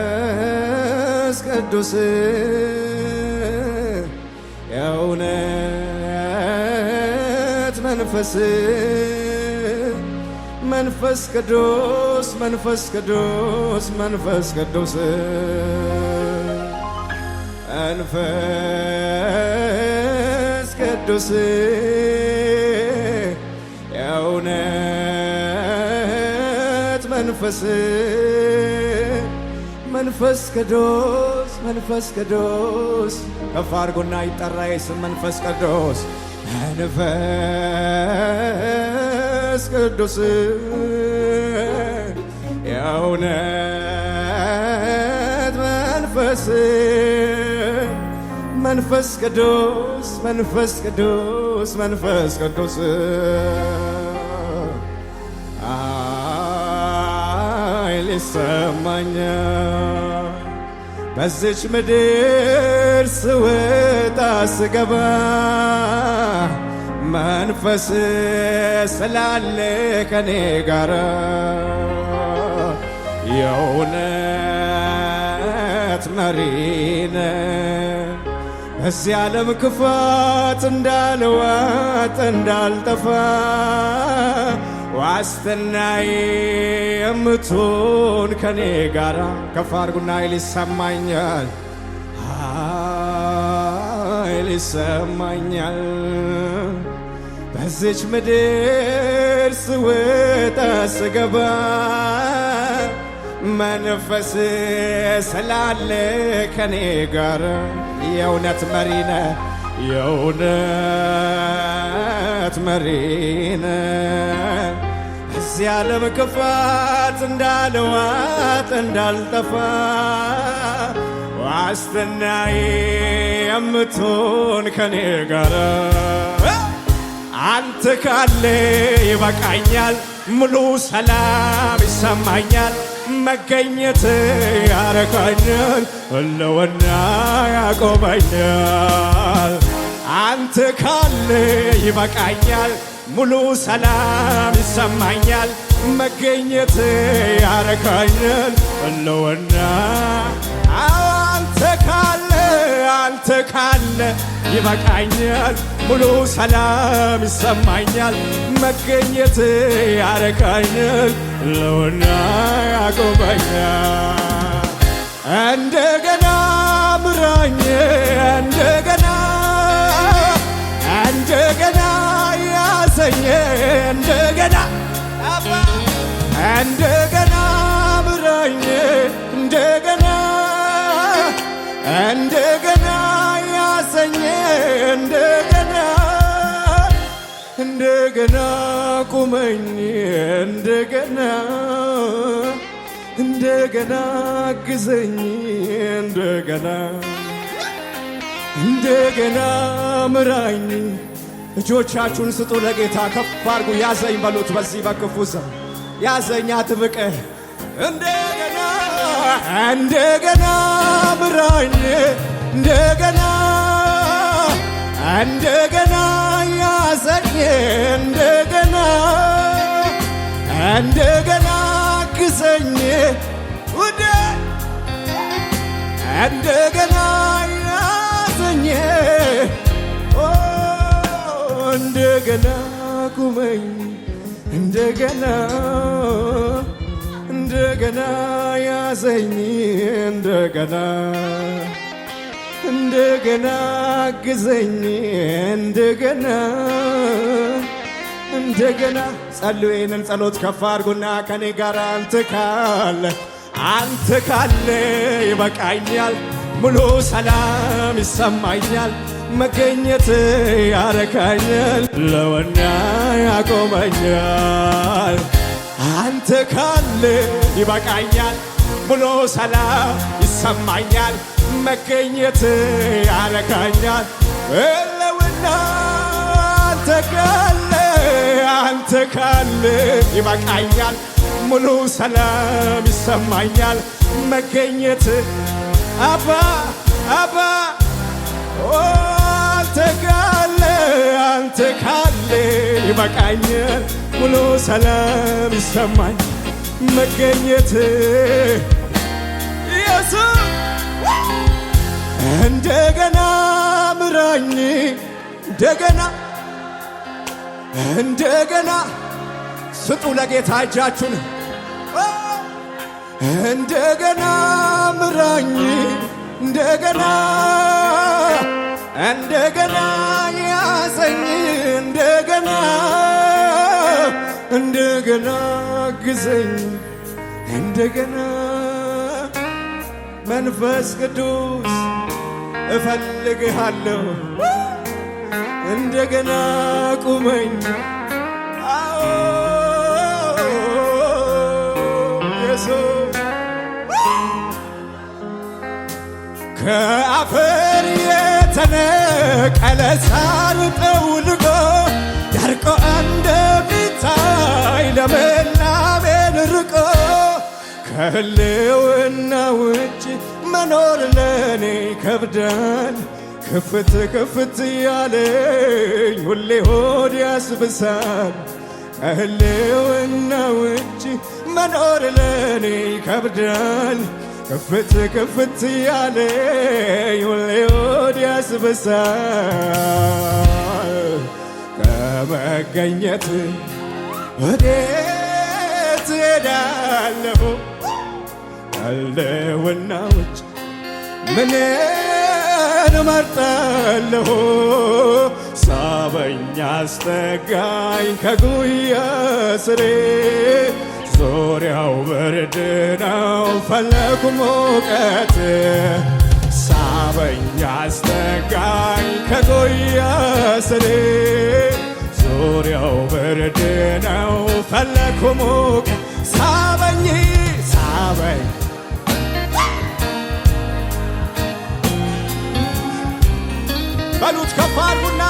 መንፈስ ቅዱስ የእውነት መንፈስ መንፈስ ቅዱስ መንፈስ ቅዱስ መንፈስ ቅዱስ መንፈስ ቅዱስ የእውነት መንፈስ መንፈስ ቅዱስ መንፈስ ቅዱስ ከፍ አድርጎና ይጠራ የስም መንፈስ ቅዱስ መንፈስ ቅዱስ የእውነት መንፈስ መንፈስ ቅዱስ መንፈስ ቅዱስ መንፈስ ቅዱስ ኃይል ይሰማኛል በዚች ምድር ስወጣ ስገባ መንፈስ ስላለ ከኔ ጋር የእውነት መሪነ በዚህ ዓለም ክፋት እንዳልዋጥ እንዳልጠፋ ዋስትናዬ የምትሆን ከኔ ጋራ ከፍ አድርጉና ኃይል ይሰማኛል ኃይል ይሰማኛል በዚች ምድር ስወጣ ስገባ መንፈስ ስላለ ከኔ ጋር የእውነት መሪነ የእውነት መሪነ እዚህ ዓለም ክፋት እንዳልዋጥ እንዳልጠፋ ዋስትናዬ የምትሆን ከኔ ጋር አንተ ካለ ይበቃኛል ሙሉ ሰላም ይሰማኛል መገኘት ያረካኛል ህልውና ያቆመኛል አንተ ካለ ይበቃኛል ሙሉ ሰላም ይሰማኛል መገኘት ያረካኛል ህልውና አንተ ካለ ይበቃኛል ሙሉ ሰላም ይሰማኛል መገኘት ያረካኛል ህልውና ያቆመኛል እንደገና ምራኝ እንደገና ያዘኝ እንደገና ምራኝ እንደገና ያዘኝ እንደገና ቁመኝ እንደገና ግዘኝ እንደገና ምራኝ እጆቻችሁን ስጡ ለጌታ ከፍ አድርጉ ያዘኝ በሉት በዚህ በክፉ ዘመን ያዘኝ አጥብቀ እንደገና ምራኝ እንደገና ያዘኝ እንደገና ግዘኝ ውዴ እንደገና ያዘኝ እንደገና ቁመኝ እንደገና ያዘኝ እንደገና ግዘኝ እንደገና ጸልዩ ይህንን ጸሎት ከፍ አድርጉና ከኔ ጋር አንተ ካለ ይበቃኛል ሙሉ ሰላም ይሰማኛል መገኘት ያረካኛል ህልውና ያቆመኛል አንተ ካለ ይበቃኛል ሙሉ ሰላም ይሰማኛል መገኘት ያረካኛል ህልውና አንተ ካለ ይበቃኛል ሙሉ ሰላም ይሰማኛል መገኘት አባ አንተ ካለ ይበቃኛል ሙሉ ሰላም ይሰማኝ መገኘት ኢየሱስ እንደገና ምራኝ እንደገና ስጡ ለጌታ እጃችሁን እንደገና ምራኝ እንደገና ያዘኝ እንደገና ግዘኝ እንደገና መንፈስ ቅዱስ እፈልግሃለሁ እንደገና ቁመኝ አዎ ኢየሱስ ከአፈር የተነቀለ ሳር ጠውልጎ ደርቆ እንደሚታይ ለምላሜን ርቆ ከህልውና ውጭ መኖር ለኔ ከብዳል ክፍት ያለኝ ሁሌ ሆድ ያስብሳል ከህልውና ውጭ መኖር ለኔ ከብዳል ክፍት ያለኝ ሁሌ ሆድ ያስብሳል ከመገኘት ወዴት እሄዳለሁ ከህልውና ውጭ ምንን እመርጣለሁ ሳበኝ አስጠጋኝ ከጉያ ስሬ ዙሪያው ብርድ ነው ፈለኩ ሙቀት ሳበኝ አስጠጋኝ ከጉያ ስሬ ዙሪያው ብርድ ነው ፈለኩ ሙቀት ሳበኝ በሉት ከፍ አድርጉና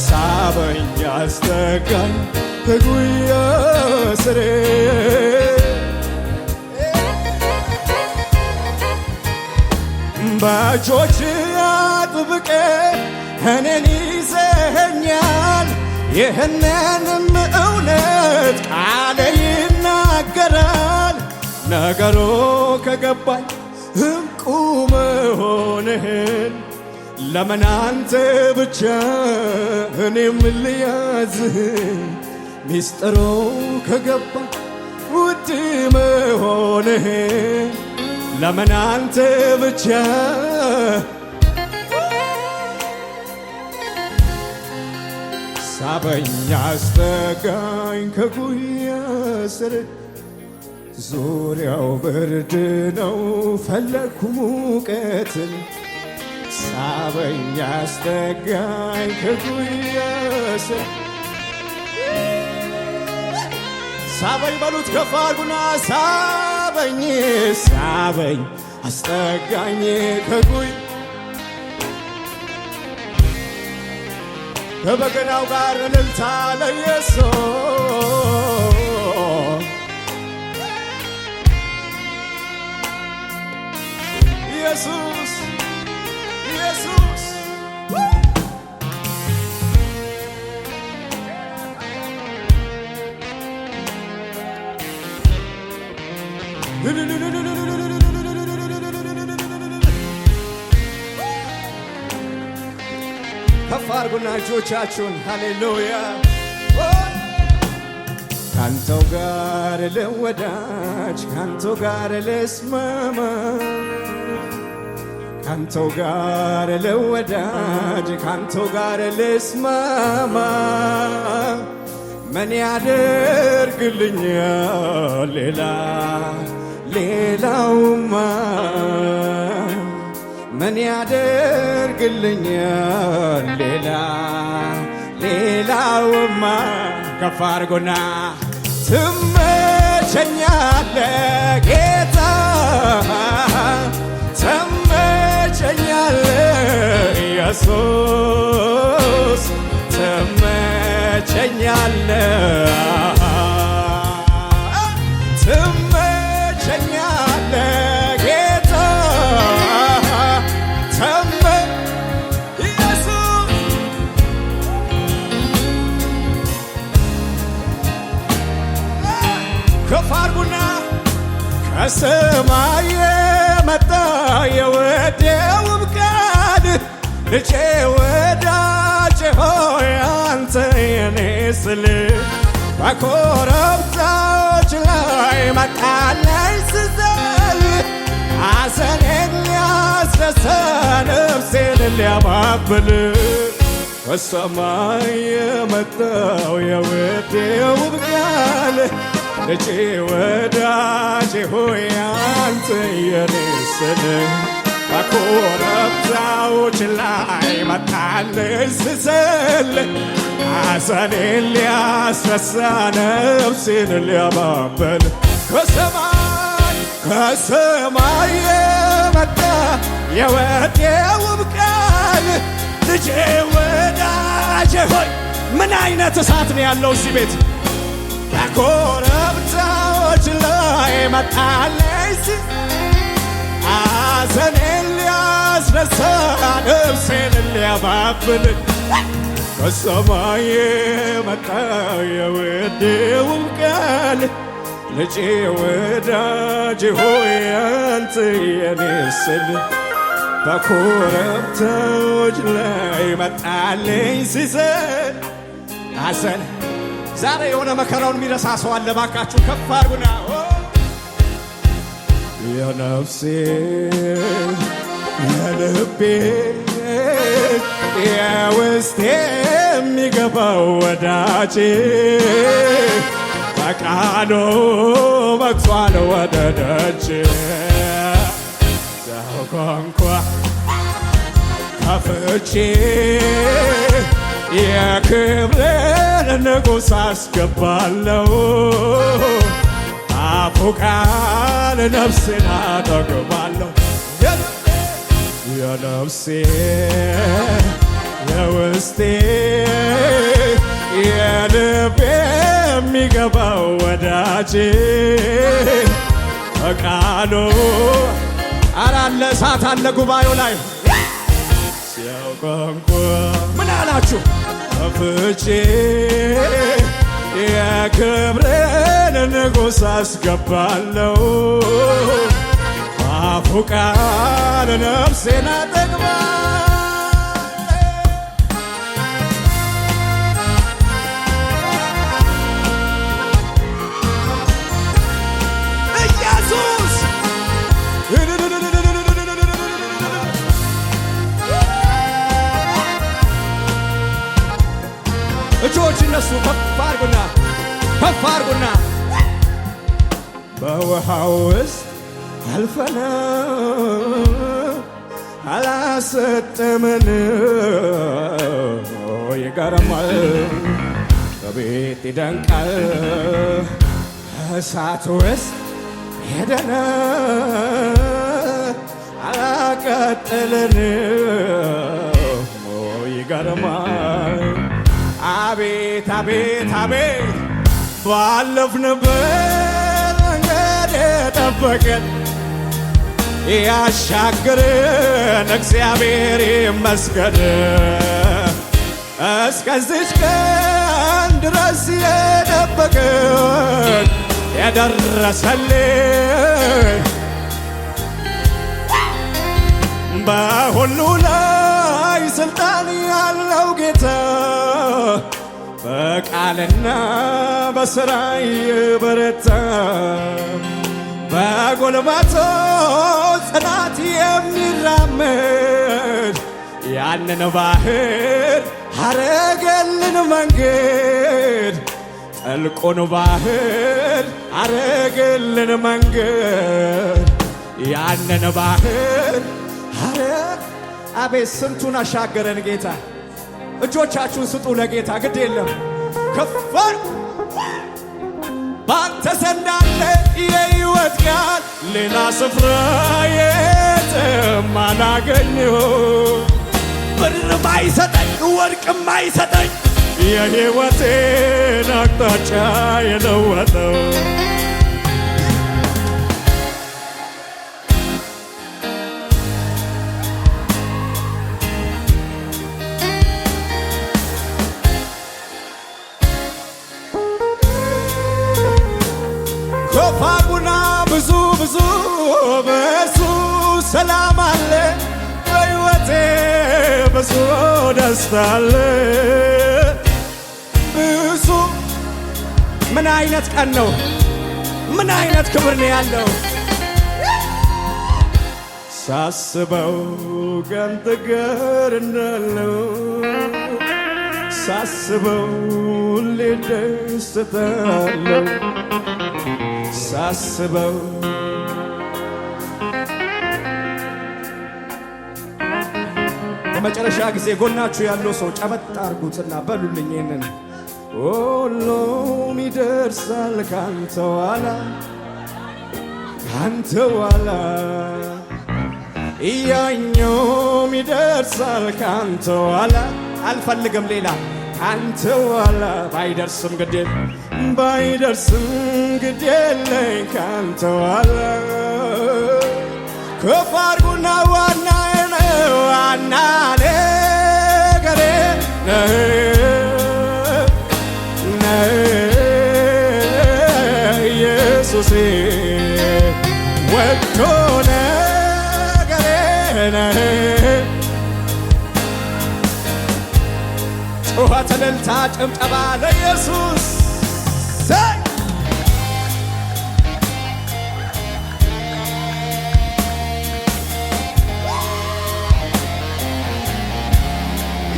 ሳበኝ አስጠጋኝ ከጉያ ስሬ በእጆች አጥብቄ እኔን ይዘኸኛል ይህንንም እውነት ቃል ይናገራል ነገሩ ከገባኝ እንቁ መሆንህን ለምን አንተ ብቻ እኔም ልያዝህ ሚስጥሩ ከገባኝ ውድ መሆንህን ለምን አንተ ብቻ ሳበኝ አስጠጋኝ ከጉያ ስር ዙሪያው ብርድ ነው ፈለግኩ ሙቀትን ሳበኝ አስጠጋኝ ከጉያ ስር ሳበኝ በሉት ከፍ አድርጉና ሳበኝ አስጠጋኝ ከጉያ ከበገናው ጋር እልልታ ለኢየሱስ ኢየሱስ ኢየሱስ ከፍ አድርጉና እጆቻችሁን ሃሌሉያ ካንተው ጋር ልወዳጅ ካንተው ጋር ልስማማ ካንተው ጋር ልወዳጅ ካንተው ጋር ልስማማ ምን ያደርግልኛል ሌላውማ ምን ያደርግልኛል ሌላውማ ከፍ አድርጎና ትመቸኛለህ ጌታ ትመቸኛለህ ኢየሱስ ትመቸኛለህ ጌታ ኢየሱስ ከፍ አድርጉና ከሰማይ የመጣ የወደውም ቃል ልጄ ወዳጄ ሆይ አንተ የኔ ስል በኮረብታዎች ላይ መጣለኝ ስዘል ሐዘኔን ሊያስረሳ ነፍሴን ሊያባብል ከሰማይ የመጣው የወደውም ቃል ልጄ ወዳጄ ሆይ አንተ የኔ ስል በኮረብታዎች ላይ መጣለኝ ስዘል ሐዘኔን ሊያስረሳ ነፍሴን ሊያባብል ከሰማይ የመጣ የወደውም ቃል ልጄ ወዳጄ ሆይ ምን አይነት እሳት ነው ያለው እዚህ ቤት በኮረብታዎች ላይ መጣለኝ ሐዘኔን ሊያስረሳ ነፍሴን ሊያባብል ከሰማይ የመጣ የወደውም ቃል ልጄ ወዳጄ ሆይ አንተ የኔ ስል በኮረብታዎች ላይ መጣለኝ ሲዘል ሐዘን ዛሬ የሆነ መከራውን የሚረሳ ሰው አለ። እባካችሁ ከፍ አድርጉና የነፍሴ የልቤ የውስጤ የሚገባው ወዳጄ በቃሉ መጥቷል ወደ ደጅ ሰው ቋንቋ ከፍቼ የክብርን ንጉሥ አስገባለሁ አፉ ቃል ነፍሴን አጠግባለሁ የነፍሴ የውስጤ የልቤ የሚገባው ወዳጄ በቃሉ አራለ እሳት አለ ጉባኤው ላይ ሲያውቋንቋ ምን አላችሁ ከፍቼ የክብርን ንጉሥ አስገባለሁ አፉ ቃል ነፍሴን አጠግባለሁ ኢየሱስ እጆች እነሱ ከፍ አድርጉና በውሃው ውስጥ አልፈን አላሰጠመን ይገርማል በቤት ይደንቃል እሳት ውስጥ ሄደን አላቀጠለን ይገርማል አቤት አቤት አቤት ባለፍንበት መንገድ የጠበቀን ያሻገረን እግዚአብሔር ይመስገን እስከዚች ቀን ድረስ የጠበቀን የደረሰልን በሁሉ ላይ ስልጣን ያለው ጌታ በቃልና በሥራ የበረታ በጉልበቱ ጽናት የሚራመድ ያንን ባህር አረገልን መንገድ ጥልቁን ባህር አረገልን መንገድ ያንን ባህር አቤት ስንቱን አሻገረን ጌታ። እጆቻችሁን ስጡ ለጌታ ግድ የለም ከፋር ባንተ ዘንዳለ የሕይወት ቃል ሌላ ስፍራ የትም አላገኘሁ ብርም አይሰጠኝ ወርቅም አይሰጠኝ የሕይወቴን አቅጣጫ የለወጠው ኮፋጉና ብዙ ብዙ በሱ ሰላም አለ በሕይወቴ ብዙ ደስታ አለ ብዙ ምን አይነት ቀን ነው? ምን አይነት ክብር ነው ያለው? ሳስበው ካንተ ጋር እንዳለው ሳስበው ሁሌ ደስታለሁ ሳስበው የመጨረሻ ጊዜ ጎናችሁ ያለው ሰው ጨበጥ አርጉትና በሉልኝ ይህንን ሁሉም ይደርሳል ካንተ ኋላ ካንተ ኋላ ያኛውም ይደርሳል ካንተ ኋላ አልፈልግም ሌላ ካንተ ኋላ ባይደርስም ግድ የለኝ ካንተ ኋላ ከፍ አድርጉና ዋናዬ ነው ዋና ነገሬ ኢየሱሴ ወዶ ነገሬ ጩኸት እልልታ ጭብጨባ ለኢየሱስ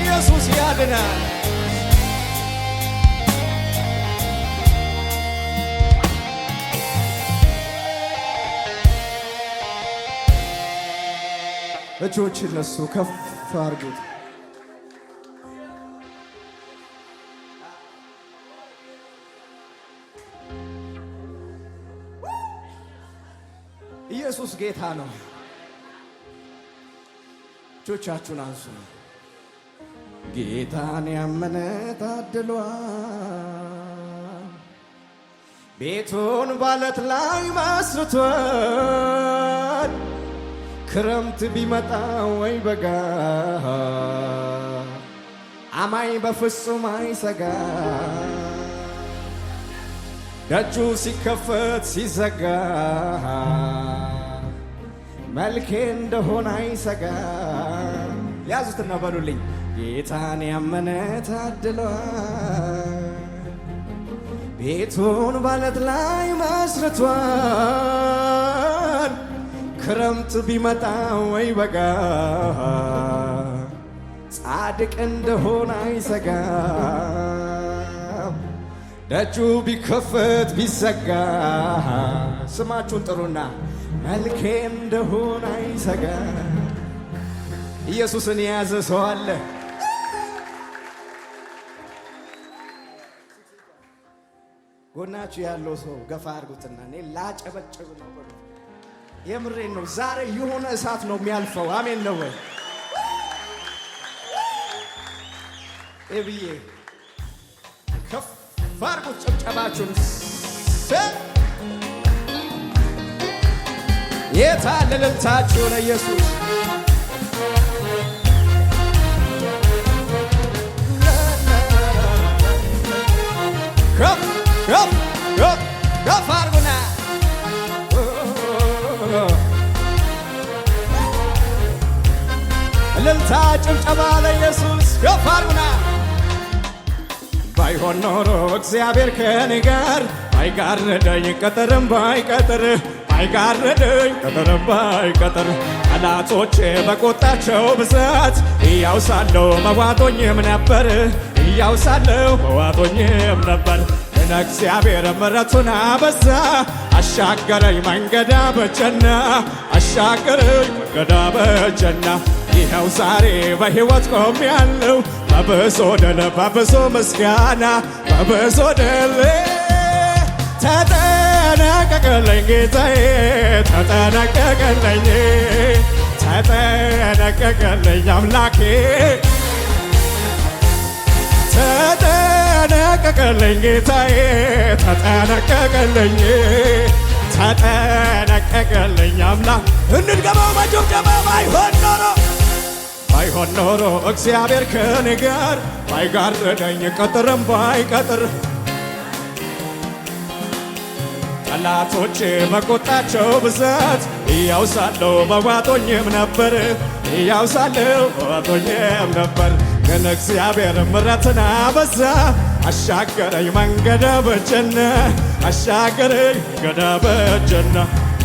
ኢየሱስ ያድናል። እጆች እነሱ ከፍ አድርጉት። ኢየሱስ ጌታ ነው። እጆቻችሁን አንሱ። ጌታን ያመነ ታድሏል፣ ቤቱን ባለት ላይ መስርቷል። ክረምት ቢመጣ ወይ በጋ አማኝ በፍጹም አይሰጋ። ደጁ ሲከፈት ሲዘጋ መልኬ እንደሆነ አይሰጋ። ያዙትና በሉልኝ ጌታን ያመነ ታድሏል፣ ቤቱን ባለት ላይ መስርቷል። ክረምት ቢመጣ ወይ በጋ ጻድቅ እንደሆነ አይሰጋም። ደጁ ቢከፈት ቢዘጋ ስማችሁን ጥሩና መልኬ እንደሆነ አይሰጋም። ኢየሱስን የያዘ ሰው አለ? ጎናችሁ ያለው ሰው ገፋ አድርጉትና እኔ ላጨበጭብ ነው በሉ። የምሬን ነው። ዛሬ የሆነ እሳት ነው የሚያልፈው። አሜን ነው ወይ? እብዬ ከፍ አድርጉት ጭብጨባችሁን። የታለ እልልታችሁ ለኢየሱስ? ከፍ ከፍ ከፍ ከፍ አድርጉና እልልታ ጭብጨባ ለኢየሱስ ከፍ አድርጉና። ባይሆን ኖሮ እግዚአብሔር ከኔ ጋር ባይጋረደኝ ቀጠርም ባይቀጥር ባይጋረደኝ ቀጠርም ባይቀጥር ጠላቶቼ በቆጣቸው ብዛት ሕያው ሳለሁ መዋጦኝም ነበር ሕያው ሳለሁ መዋጦኝም ነበር። ግን እግዚአብሔር ምሕረቱን አበዛ አሻገረኝ መንገድ አበጀና አሻገረኝ መንገድ አበጀና ይኸው ዛሬ በሕይወት ቆሜያለሁ በብዙ ድል በብዙ ምስጋና በብዙ ድል ተጠነቀቀልኝ ጌታዬ ተጠነቀቀልኝ ተጠነቀቀልኝ አምላኬ ተጠነቀቀልኝ ጌታዬ ተጠነቀቀልኝ ተጠነቀቀልኝ አምላክ። እንድገመው በጭብጨባ ባይሆን ኖሮ እግዚአብሔር ከኔ ጋር ባይጋረደኝ ቀጥርም ባይቀጥር ጠላቶቼ በቁጣቸው ብዛት እያውሳለሁ በዋጦኝም ነበር እያውሳለሁ በዋጦኝም ነበር። ግን እግዚአብሔር ምሕረትን አበዛ አሻገረኝ መንገደ በጀነ አሻገረኝ መንገደ በጀነ።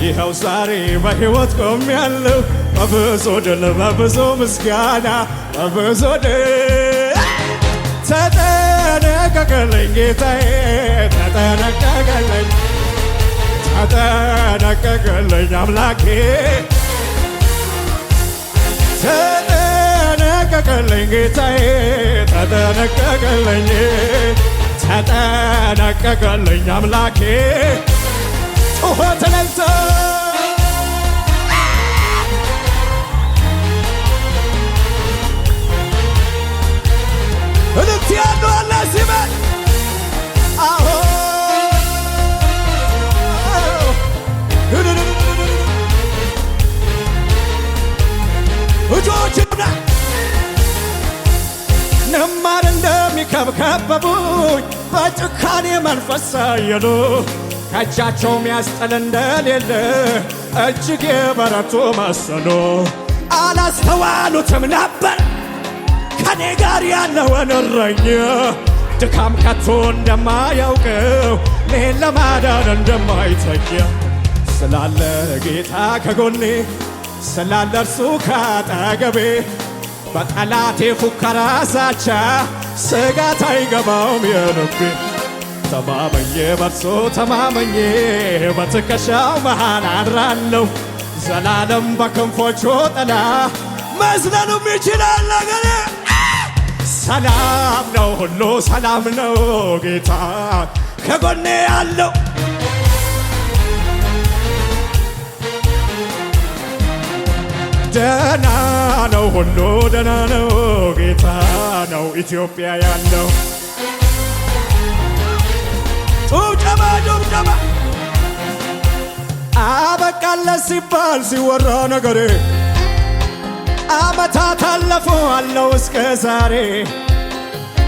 ይኸው ዛሬ በሕይወት ቆሜያለሁ በብዙ ድል በብዙ ምስጋና በብዙ ድል። ተጠነቀቀልኝ ጌታዬ ተጠነቀቀልኝ ተጠነቀቀልኝ አምላኬ ተጠነቀቀልኝ ጌታዬ ተጠነቀቀልኝ ተጠነቀቀልኝ አምላኬ። ጩኸት ለልቶ እልልት ያለው አለ ሲበል አዎ እጆችና ንማር እንደሚከብከበቡኝ በጭካኔ መንፈስ ሳየሉ ከእጃቸው ሚያስጥል እንደሌለ እጅግ የበረቱ መሰሉ። አላስተዋሉትም ነበር ከኔ ጋር ያለውን እረኛ ድካም ከቶ እንደማያውቀው እኔን ለማዳን እንደማይተኛ። ስላለ ጌታ ከጎኔ ስላለ እርሱ ካጠገቤ በጠላቴ ፉከራ ዛቻ ስጋት አይገባውም የልቤ። ተማመኜ በርሱ ተማመኜ በትከሻው መሃል አድራለሁ ዘላለም በክንፎቹ ጥላ መዝለሉም ይችላል ነገሬ። ሰላም ነው ሁሉ ሰላም ነው ጌታ ከጎኔ ያለው። ደህና ነው ሁሉ ደህና ነው ጌታ ነው ኢትዮጵያ ያለው። ጭብጨባ ጭብጨባ። አበቃለት ሲባል ሲወራ ነገሬ ዓመታት አለፉ አለው እስከ ዛሬ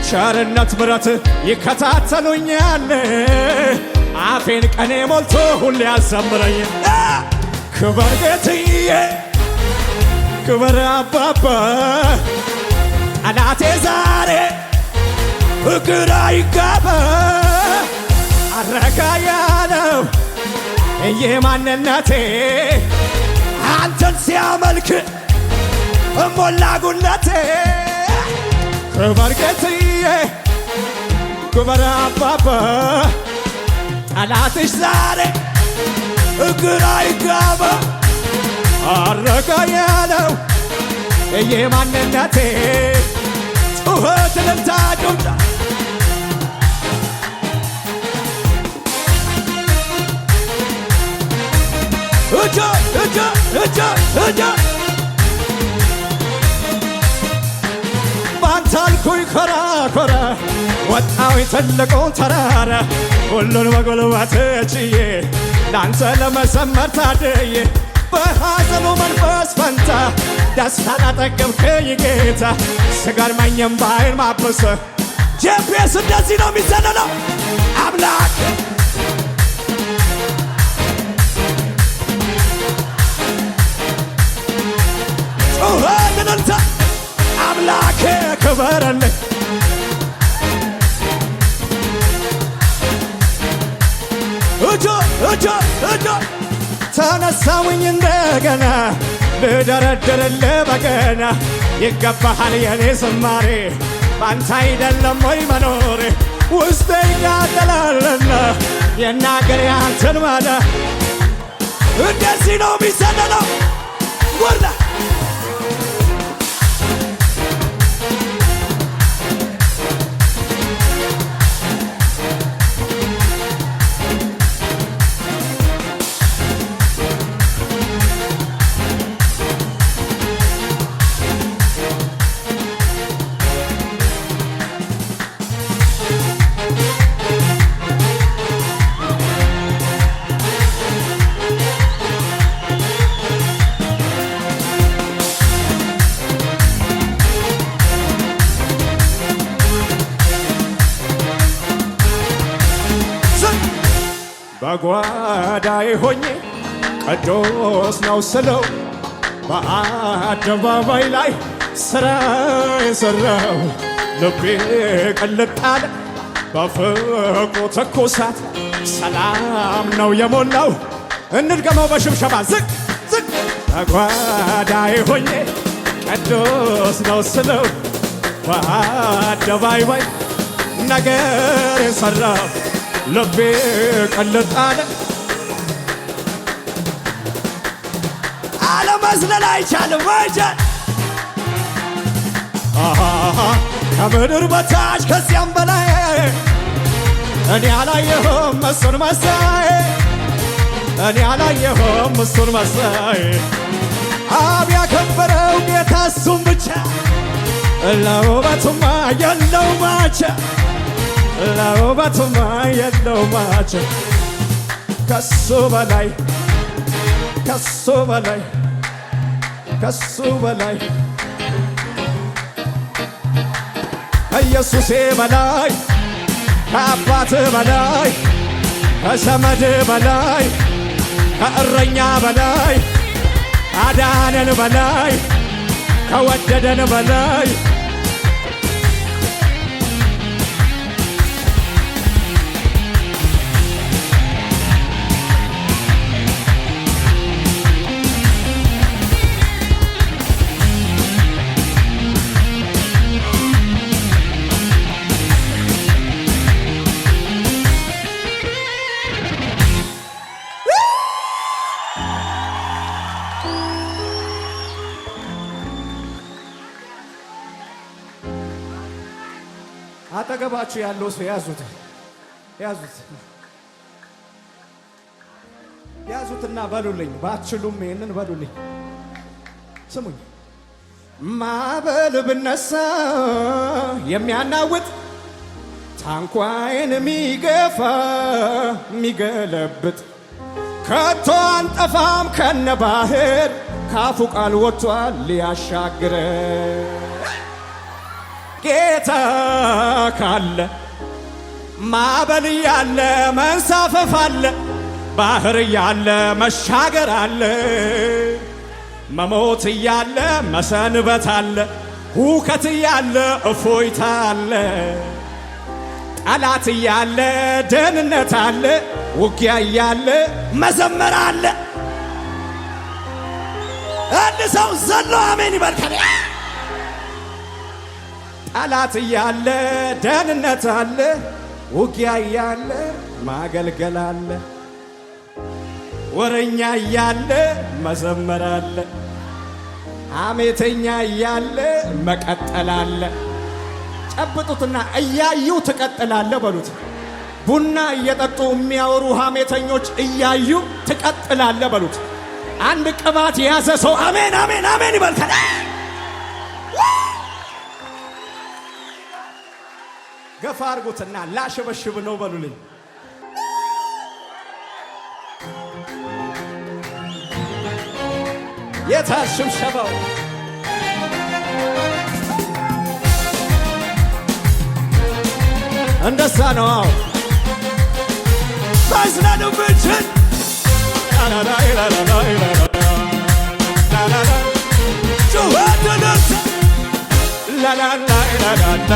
ቸርነት ምሕረት ይከታተሉኛል አፌን ቀኔ ሞልቶ ሁሌ ያዘምረኝ። ክበር ጌትዬ ክበር አባባ ጠላቴ ዛሬ ግራ ይጋባ አረጋ ያለው የማንነቴ አንተን ሲያመልክ ሞላ ጉነቴ። ክበር ጌትዬ ክበር አባባ ጠላትሽ ዛሬ ግራ ይጋባ አረጋ ያለው የማንነቴ። ጩኸት እልልታ ጭብጨባ እጆ እጆ እጆ እጆ ባንታልኩኝ ኮራ ኮራ ወጣዊ ትልቁን ተራራ ሁሉን በጉልበት ችዬ ላንተ ለመዘመር ታድዬ በሐዘኑ መንፈስ ፈንታ ደስታን አጠገብከኝ ጌታ ስገርመኝም በዓይን ማበሰ ጄፒኤስ እንደዚህ ነው የሚዘለለው አምላክ ጩኸት እልልታ አምላኬ ክበረልኝ። እጆ እጆ እጆ ተነሳውኝ እንደገና ልደረድርልህ በገና ይገባሃል የኔ ዝማሬ ባንተ አይደለም ወይ መኖሬ ውስጤ ይቃጠላልና የናገር ያንተን ማዳ እንደዚህ ነው የሚዘለለው ወላ በጓዳዬ ሆኜ ቅዱስ ነው ስለው በአደባባይ ላይ ሥራ የሠራው ልቤ ቅልጥ አለ በፍቅሩ ትኩሳት ሰላም ነው የሞላው። እንድገመው በሽብሸባ ዝቅ ዝቅ በጓዳዬ ሆኜ ቅዱስ ነው ስለው በአደባባይ ነገር የሠራው ልቤ ቅልጥ አለ። አለመዝለል አይቻልም ወጀን ከምድር በታች ከዚያም በላይ እኔ አላየሁም እሱን መሳይ እኔ አላየሁም እሱን መሳይ አብ ያከበረው ጌታ እሱም ብቻ ለውበቱማ የለው ማቻ ለውበቱማ የለው ማቻ ከሱ በላይ ከሱ በላይ ከሱ በላይ ከኢየሱሴ በላይ ከአባት በላይ ከዘመድ በላይ ከእረኛ በላይ አዳነን በላይ ከወደደን በላይ አጠገባችሁ ያለው ሰው ያዙት ያዙት ያዙትና በሉልኝ። ባትችሉም ይሄንን በሉልኝ። ስሙኝ። ማዕበል ብነሳ የሚያናውጥ ታንኳዬን የሚገፋ የሚገለብጥ ከቶ አንጠፋም ከነ ባህር ካፉ ቃል ወጥቷል ሊያሻግረን ጌታ ካለ ማዕበል ያለ መንሳፈፍ አለ ባህር ያለ መሻገር አለ መሞት ያለ መሰንበት አለ ሁከት ያለ እፎይታ አለ ጠላት ያለ ደህንነት አለ ውጊያ ያለ መዘመር አለ። አንድ ሰው ዘሎ አሜን ይበልከኝ። ጠላት ያለ ደህንነት አለ ውጊያ ያለ ማገልገል አለ ወረኛ ያለ መዘመር አለ ሐሜተኛ ያለ መቀጠል አለ። ጨብጡትና እያዩ ትቀጥላለ በሉት። ቡና እየጠጡ የሚያወሩ ሐሜተኞች እያዩ ትቀጥላለ በሉት። አንድ ቅባት የያዘ ሰው አሜን አሜን አሜን ይበልከኝ። ገፋ አርጉትና ላሸበሽብ ነው በሉልኝ። የታሽብሸባው እንደሳ ነው። ታዝናኑ ብችን ጩኸትነት ላላላላላ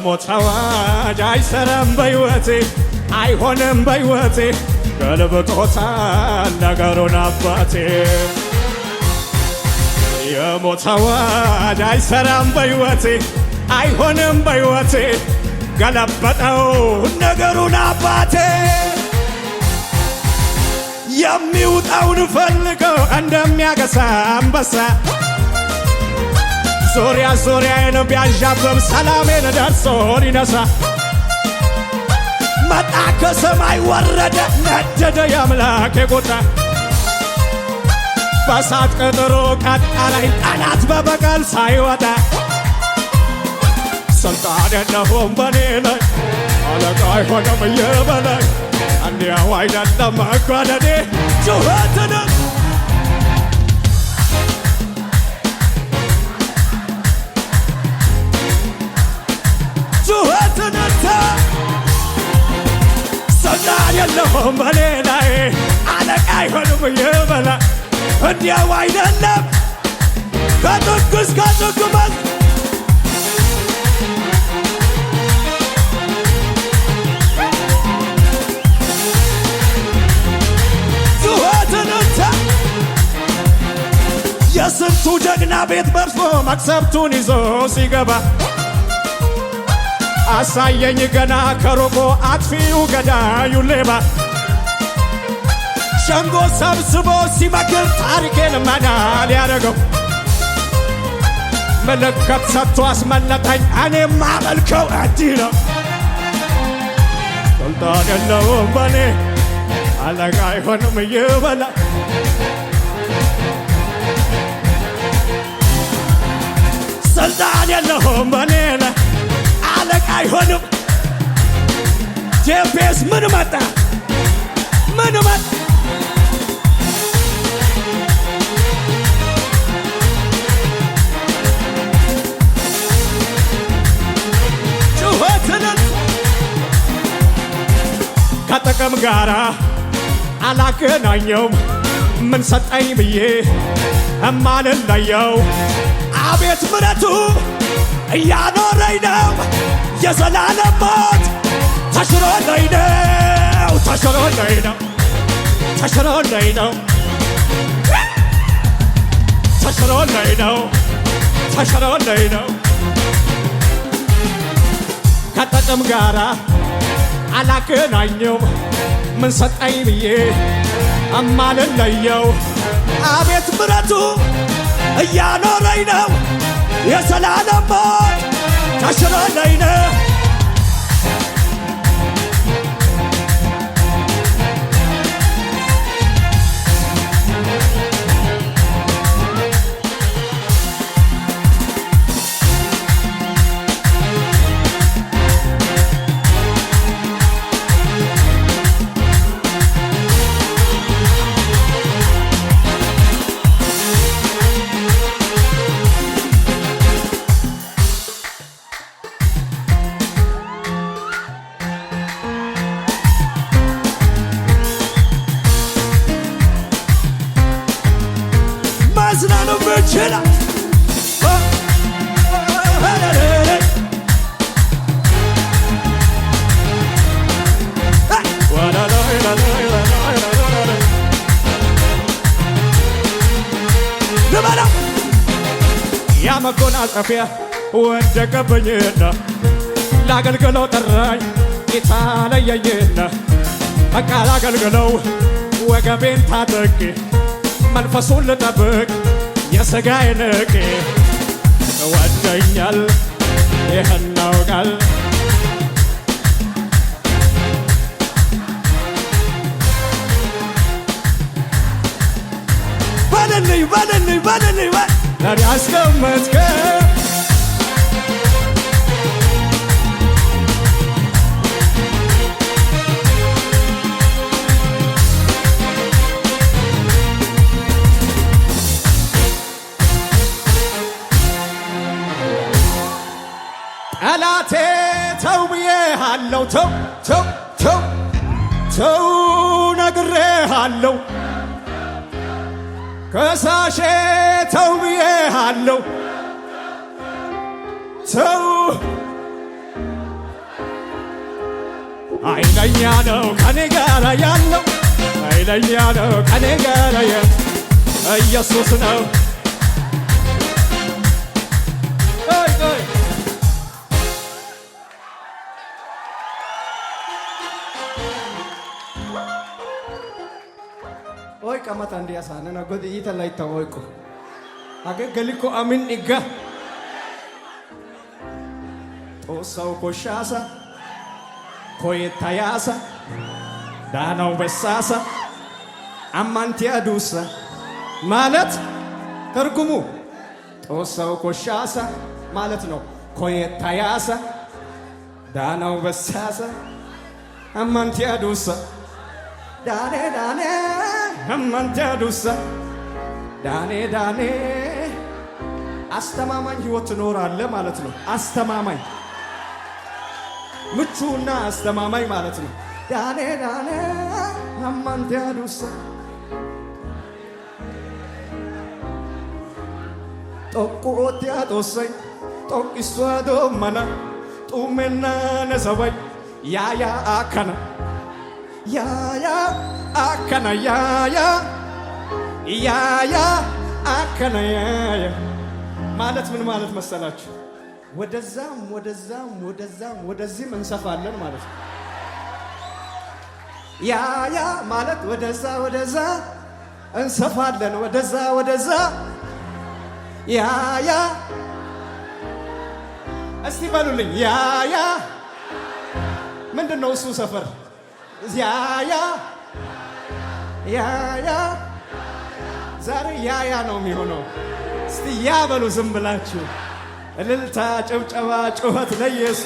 የሞት አዋጅ አይሰራም በሕይወቴ አይሆንም በሕይወቴ ገልብጦታል ነገሩን አባቴ። የሞት አዋጅ አይሰራም በሕይወቴ አይሆንም በሕይወቴ ገለበጠው ነገሩን አባቴ። የሚውጣውን ፈልገው እንደሚያገሳ አንበሳ ዙሪያ ዙሪያዬን ቢያንዣብብ ሰላሜን ደርሶ ሊነሳ መጣ ከሰማይ ወረደ ነደደ የአምላኬ ቁጣ በሳት ቅጥሩ ቀጠለኝ ጠላት በበቀል ሳይወጣ ስልጣን የለውም በኔ ላይ አለቃ አይሆንም የበላይ እንዲያው አይደለም መጓደዴ ጩኸትን ጩኸትንተ ስልጣን የለውም በኔ ላይ አለቃ አይሆንም ይበላ እንዲያው አይደለም ከጥግ እስከ ጥግ ጩኸትንተ የስንቱ ጀግና ቤት በርሶ መቅሰፍቱን ይዞ ሲገባ አሳየኝ ገና ከሩቁ አጥፊው ገዳዩ ሌባ ሸንጎ ሰብስቦ ሲመክር ታሪኬን መና ሊያደርገው ምልክት ሰጥቶ አስመለጠኝ እኔም ማመልከው እንዲህ ነው። ስልጣን የለውም በኔ አለቃ አይሆንም ይበላ ስልጣን የለውም በኔ አለቃ አይሆንም ጄፒኤስ ምን መጣ ምን መጣ ጩኸትንን ከጥቅም ጋራ አላገናኘውም ምን ሰጠኝ ብዬ እማልለየው አቤት ምሕረቱ እያኖረኝ ነው የዘላለም ሞት ተሽሮልኝ ነው ተሽሮልኝ ነው ተሽሮልኝ ነው ተሽሮልኝ ነው ተሽሮልኝ ነው ከጥቅም ጋራ አላገናኘውም ምን ሰጠኝ ብዬ እማልለየው አቤት ምሕረቱ እያኖረኝ ነው የዘላለም ሞት ተሽሮልኝ ነው ማዝናኑ ብችላ ልበላ ያ መጎናጸፊያ ወደቀብኝና ላገልግለው ጠራኝ ጌታ ለየኝና በቃ ላገልግለው ወገቤን ታጠቄ መንፈሱን ልጠብቅ የሥጋዬ ንቄ ወደኛል ይህን ናውቃል በልልኝ በልልኝ በልልኝ ለኔ አስቀመጥከው ጠላቴ ተው ብዬሃለው ተው ተው ተው ተው ነግሬሃለው ከሳሼ ተው ብዬሃለው ተው ኃይለኛ ነው ከኔ ጋር ያለው ኃይለኛ ነው ከኔ ጋር ኢየሱስ ነው Oi kamata ndia sana na godi ita laita oiko age galiko amin iga osa koshasa koyetayasa dana ubesasa amantia dusa ማለት ትርጉሙ ጦሳው ኮሻሳ ማለት ነው። ኮየታያሳ ዳናው በሳሳ አማንቲያ ዱሳ ዳኔ ዳኔ አማንቲያ ዱሳ ዳኔ ዳኔ አስተማማኝ ህይወት ትኖራለህ ማለት ነው። አስተማማኝ ምቹና አስተማማኝ ማለት ነው። ዳኔ ዳኔ አማንቲያ ዱሳ ጦቁኦቲያ ጦሰይ ጦቂሷ ዶመና ጡሜና ነሰወይ ያያ አከና ያያ አከና ያያ ያያ አከና ያያ ማለት ምን ማለት መሰላችሁ? ወደዛም ወደዛም ወደዛም ወደዚህም እንሰፋለን ማለት ነው። ያያ ማለት ወደዛ ወደዛ እንሰፋለን፣ ወደዛ ወደዛ ያያ እስቲ በሉልኝ። ያያ ምንድነው እሱ ሰፈር? ያያ ያያ ዛሬ ያያ ነው የሚሆነው። እስቲ ያ በሉ ዝም ብላችሁ እልልታ፣ ጭብጨባ፣ ጩኸት ለኢየሱስ።